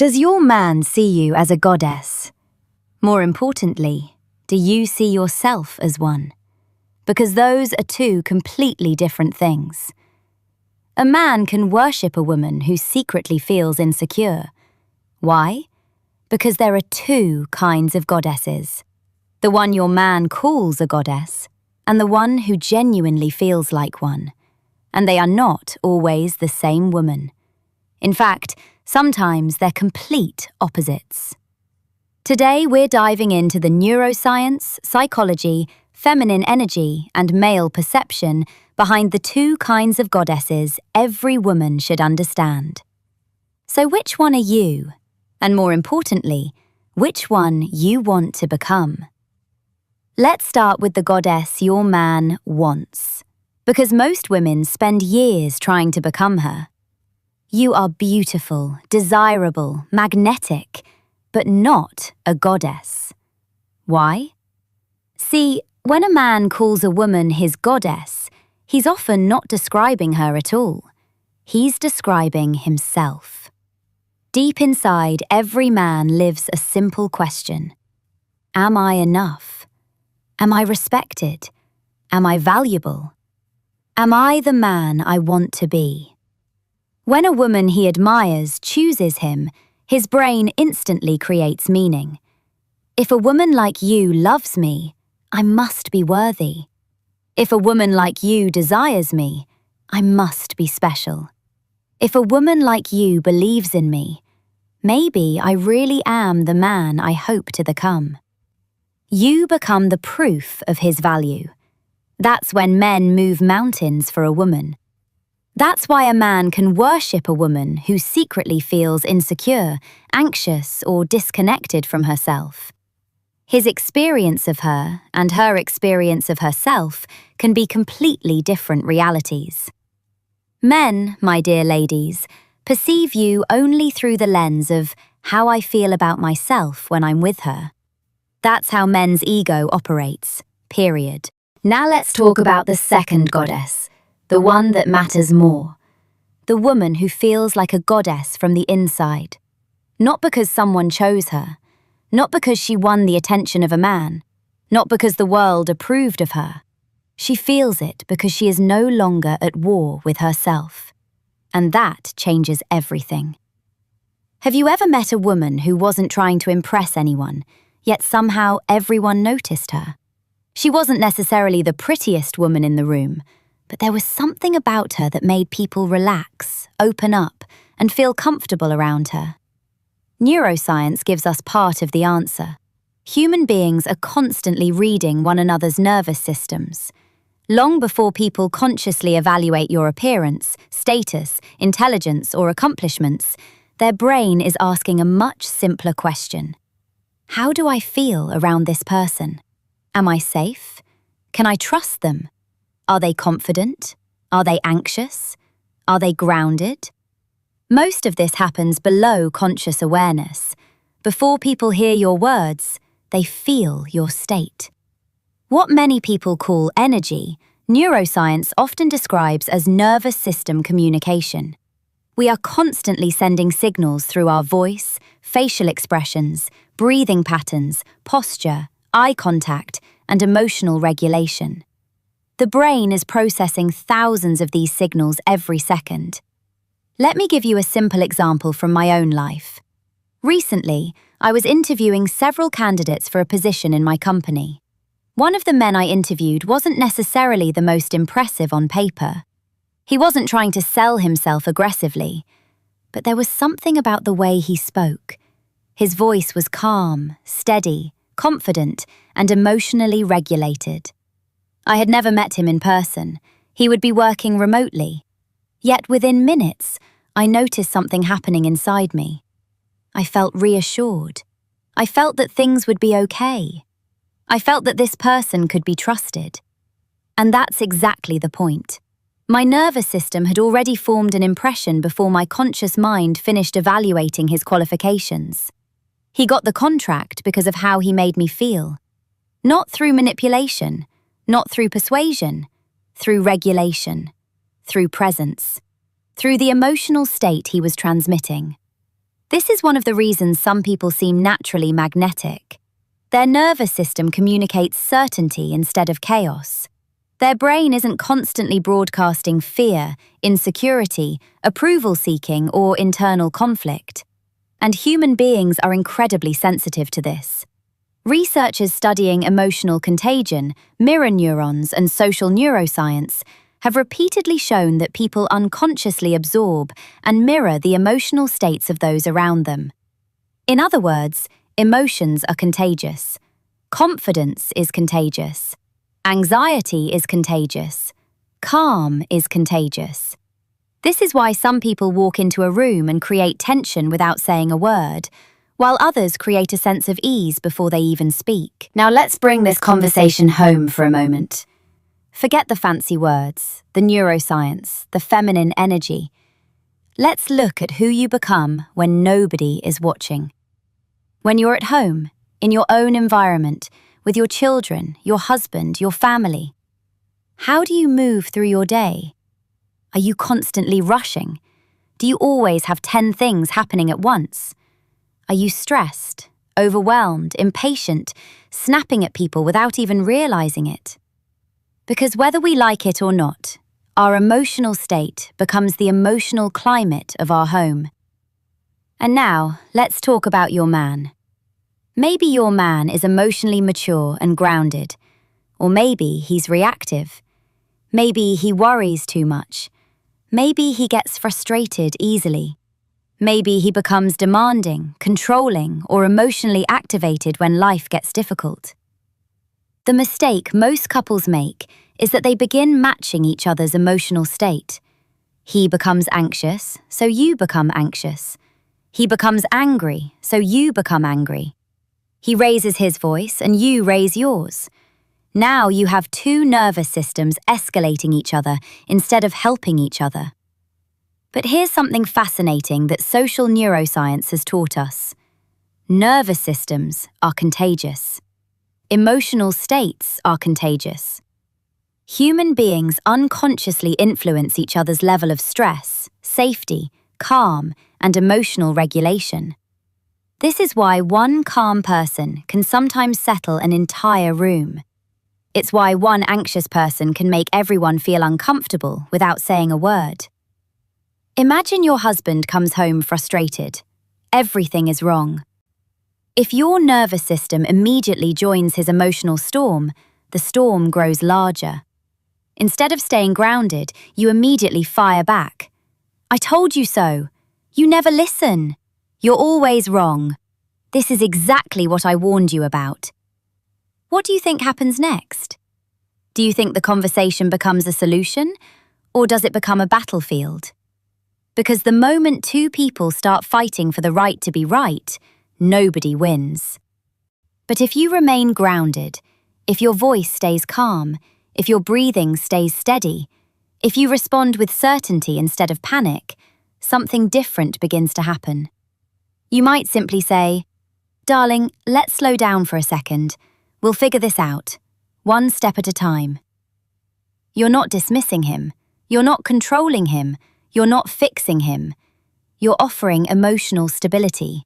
Does your man see you as a goddess? More importantly, do you see yourself as one? Because those are two completely different things. A man can worship a woman who secretly feels insecure. Why? Because there are two kinds of goddesses. The one your man calls a goddess, and the one who genuinely feels like one. And they are not always the same woman. In fact, sometimes they're complete opposites. Today we're diving into the neuroscience, psychology, feminine energy, and male perception behind the two kinds of goddesses every woman should understand. So which one are you? And more importantly, which one you want to become? Let's start with the goddess your man wants, because most women spend years trying to become her. You are beautiful, desirable, magnetic, but not a goddess. Why? See, when a man calls a woman his goddess, he's often not describing her at all. He's describing himself. Deep inside every man lives a simple question. Am I enough? Am I respected? Am I valuable? Am I the man I want to be? When a woman he admires chooses him, his brain instantly creates meaning. If a woman like you loves me, I must be worthy. If a woman like you desires me, I must be special. If a woman like you believes in me, maybe I really am the man I hope to become. You become the proof of his value. That's when men move mountains for a woman. That's why a man can worship a woman who secretly feels insecure, anxious, or disconnected from herself. His experience of her and her experience of herself can be completely different realities. Men, my dear ladies, perceive you only through the lens of how I feel about myself when I'm with her. That's how men's ego operates, period. Now let's talk about the second goddess, the one that matters more. The woman who feels like a goddess from the inside. Not because someone chose her, not because she won the attention of a man, not because the world approved of her. She feels it because she is no longer at war with herself. And that changes everything. Have you ever met a woman who wasn't trying to impress anyone, yet somehow everyone noticed her? She wasn't necessarily the prettiest woman in the room, but there was something about her that made people relax, open up, and feel comfortable around her. Neuroscience gives us part of the answer. Human beings are constantly reading one another's nervous systems. Long before people consciously evaluate your appearance, status, intelligence, or accomplishments, their brain is asking a much simpler question. How do I feel around this person? Am I safe? Can I trust them? Are they confident? Are they anxious? Are they grounded? Most of this happens below conscious awareness. Before people hear your words, they feel your state. What many people call energy, neuroscience often describes as nervous system communication. We are constantly sending signals through our voice, facial expressions, breathing patterns, posture, eye contact, and emotional regulation. The brain is processing thousands of these signals every second. Let me give you a simple example from my own life. Recently, I was interviewing several candidates for a position in my company. One of the men I interviewed wasn't necessarily the most impressive on paper. He wasn't trying to sell himself aggressively, but there was something about the way he spoke. His voice was calm, steady, confident, and emotionally regulated. I had never met him in person. He would be working remotely. Yet within minutes, I noticed something happening inside me. I felt reassured. I felt that things would be okay. I felt that this person could be trusted. And that's exactly the point. My nervous system had already formed an impression before my conscious mind finished evaluating his qualifications. He got the contract because of how he made me feel. Not through manipulation, not through persuasion, through regulation, through presence, through the emotional state he was transmitting. This is one of the reasons some people seem naturally magnetic. Their nervous system communicates certainty instead of chaos. Their brain isn't constantly broadcasting fear, insecurity, approval-seeking, or internal conflict. And human beings are incredibly sensitive to this. Researchers studying emotional contagion, mirror neurons, and social neuroscience have repeatedly shown that people unconsciously absorb and mirror the emotional states of those around them. In other words, emotions are contagious. Confidence is contagious. Anxiety is contagious. Calm is contagious. This is why some people walk into a room and create tension without saying a word, while others create a sense of ease before they even speak. Now let's bring this conversation home for a moment. Forget the fancy words, the neuroscience, the feminine energy. Let's look at who you become when nobody is watching. When you're at home, in your own environment, with your children, your husband, your family. How do you move through your day? Are you constantly rushing? Do you always have 10 things happening at once? Are you stressed, overwhelmed, impatient, snapping at people without even realizing it? Because whether we like it or not, our emotional state becomes the emotional climate of our home. And now, let's talk about your man. Maybe your man is emotionally mature and grounded, or maybe he's reactive. Maybe he worries too much. Maybe he gets frustrated easily. Maybe he becomes demanding, controlling, or emotionally activated when life gets difficult. The mistake most couples make is that they begin matching each other's emotional state. He becomes anxious, so you become anxious. He becomes angry, so you become angry. He raises his voice and you raise yours. Now you have two nervous systems escalating each other instead of helping each other. But here's something fascinating that social neuroscience has taught us. Nervous systems are contagious. Emotional states are contagious. Human beings unconsciously influence each other's level of stress, safety, calm, and emotional regulation. This is why one calm person can sometimes settle an entire room. It's why one anxious person can make everyone feel uncomfortable without saying a word. Imagine your husband comes home frustrated. Everything is wrong. If your nervous system immediately joins his emotional storm, the storm grows larger. Instead of staying grounded, you immediately fire back. I told you so. You never listen. You're always wrong. This is exactly what I warned you about. What do you think happens next? Do you think the conversation becomes a solution, or does it become a battlefield? Because the moment two people start fighting for the right to be right, nobody wins. But if you remain grounded, if your voice stays calm, if your breathing stays steady, if you respond with certainty instead of panic, something different begins to happen. You might simply say, "Darling, let's slow down for a second. We'll figure this out, one step at a time." You're not dismissing him. You're not controlling him. You're not fixing him. You're offering emotional stability.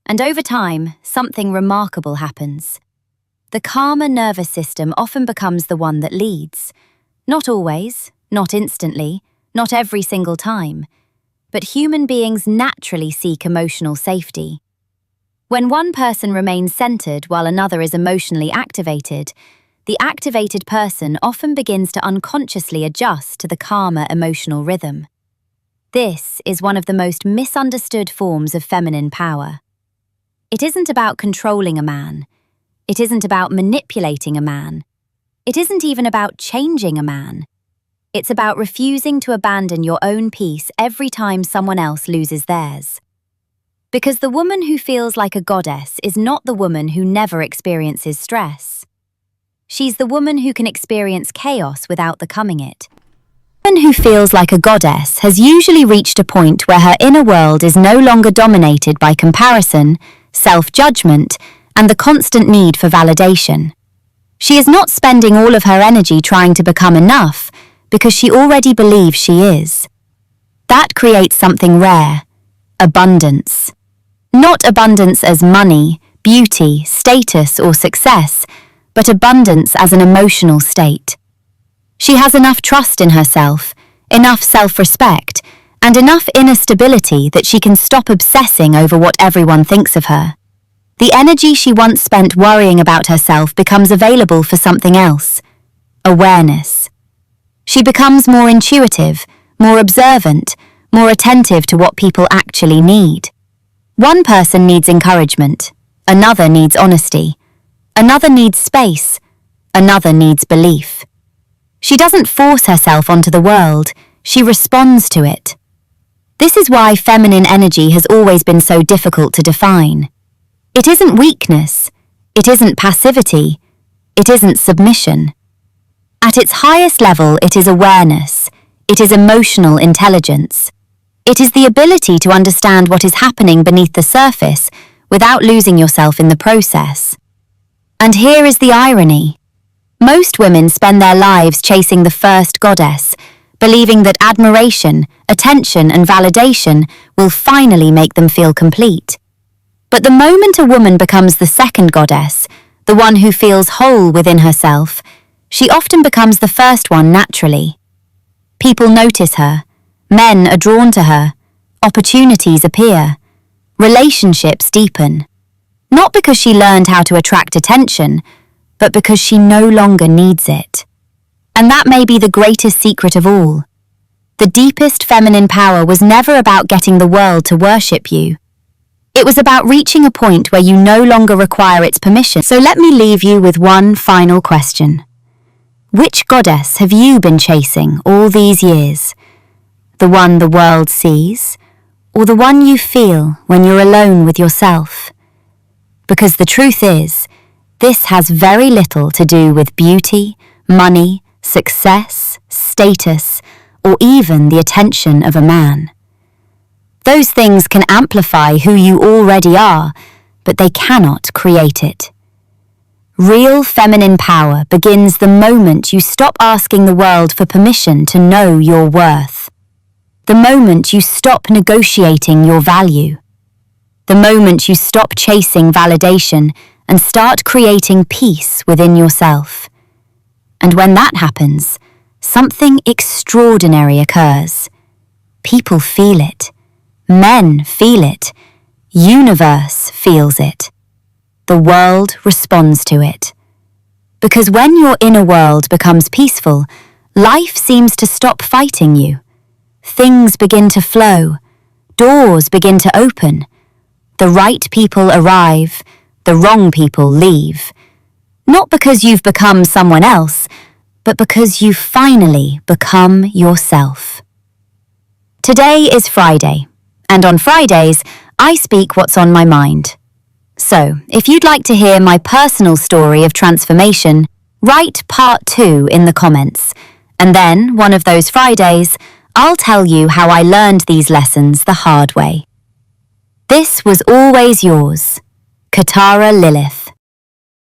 And over time, something remarkable happens. The calmer nervous system often becomes the one that leads. Not always, not instantly, not every single time. But human beings naturally seek emotional safety. When one person remains centered while another is emotionally activated, the activated person often begins to unconsciously adjust to the calmer emotional rhythm. This is one of the most misunderstood forms of feminine power. It isn't about controlling a man. It isn't about manipulating a man. It isn't even about changing a man. It's about refusing to abandon your own peace every time someone else loses theirs. Because the woman who feels like a goddess is not the woman who never experiences stress. She's the woman who can experience chaos without becoming it. The woman who feels like a goddess has usually reached a point where her inner world is no longer dominated by comparison, self-judgment, and the constant need for validation. She is not spending all of her energy trying to become enough because she already believes she is. That creates something rare: abundance. Not abundance as money, beauty, status, or success, but abundance as an emotional state. She has enough trust in herself, enough self-respect, and enough inner stability that she can stop obsessing over what everyone thinks of her. The energy she once spent worrying about herself becomes available for something else: awareness. She becomes more intuitive, more observant, more attentive to what people actually need. One person needs encouragement, another needs honesty, another needs space, another needs belief. She doesn't force herself onto the world, she responds to it. This is why feminine energy has always been so difficult to define. It isn't weakness, it isn't passivity, it isn't submission. At its highest level, it is awareness, it is emotional intelligence. It is the ability to understand what is happening beneath the surface without losing yourself in the process. And here is the irony. Most women spend their lives chasing the first goddess, believing that admiration, attention, and validation will finally make them feel complete. But the moment a woman becomes the second goddess, the one who feels whole within herself, she often becomes the first one naturally. People notice her, men are drawn to her, opportunities appear, relationships deepen. Not because she learned how to attract attention, but because she no longer needs it. And that may be the greatest secret of all. The deepest feminine power was never about getting the world to worship you. It was about reaching a point where you no longer require its permission. So let me leave you with one final question. Which goddess have you been chasing all these years? The one the world sees, or the one you feel when you're alone with yourself? Because the truth is, this has very little to do with beauty, money, success, status, or even the attention of a man. Those things can amplify who you already are, but they cannot create it. Real feminine power begins the moment you stop asking the world for permission to know your worth. The moment you stop negotiating your value. The moment you stop chasing validation and start creating peace within yourself. And when that happens, something extraordinary occurs. People feel it. Men feel it. Universe feels it. The world responds to it. Because when your inner world becomes peaceful, life seems to stop fighting you. Things begin to flow. Doors begin to open. The right people arrive. The wrong people leave. Not because you've become someone else, but because you've finally become yourself. Today is Friday, and on Fridays, I speak what's on my mind. So, if you'd like to hear my personal story of transformation, write part 2 in the comments, and then, one of those Fridays, I'll tell you how I learned these lessons the hard way. This was always yours, Katara Lilith.